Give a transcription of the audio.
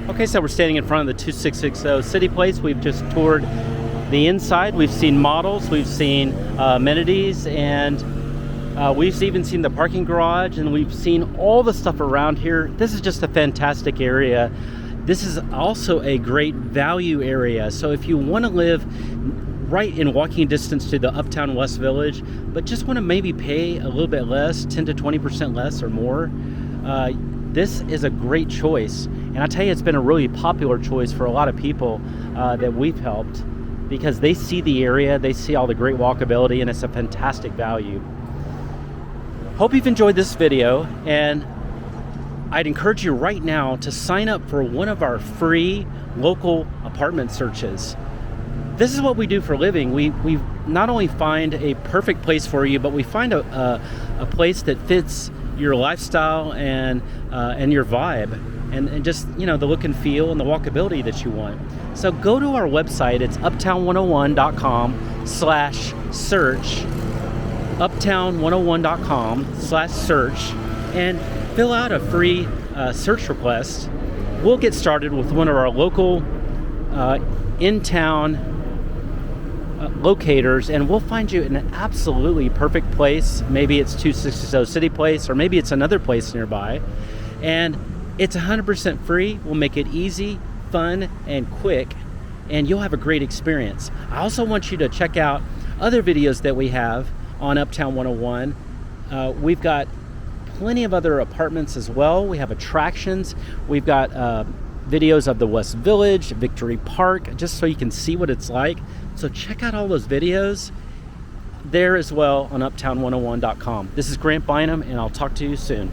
Okay, so we're standing in front of the 2660 Cityplace. We've just toured the inside. We've seen models, we've seen amenities, and we've even seen the parking garage, and we've seen all the stuff around here. This is just a fantastic area. This is also a great value area. So if you want to live right in walking distance to the Uptown West Village, but just want to maybe pay a little bit less, 10 to 20% less or more, this is a great choice. And I tell you, it's been a really popular choice for a lot of people that we've helped, because they see the area, they see all the great walkability, and it's a fantastic value. Hope you've enjoyed this video, and I'd encourage you right now to sign up for one of our free local apartment searches. This is what we do for a living. We not only find a perfect place for you, but we find a place that fits your lifestyle and your vibe, and just, you know, the look and feel and the walkability that you want. So go to our website. It's uptown101.com/search, uptown101.com/search, and fill out a free search request. We'll get started with one of our local in-town locators, and we'll find you an absolutely perfect place. Maybe it's 2660 Cityplace, or maybe it's another place nearby, and it's 100% free. We'll make it easy, fun, and quick, and you'll have a great experience. I also want you to check out other videos that we have on Uptown 101. We've got plenty of other apartments as well. We have attractions. We've got videos of the West Village, Victory Park, just so you can see what it's like. So check out all those videos there as well on uptown101.com. This is Grant Bynum, and I'll talk to you soon.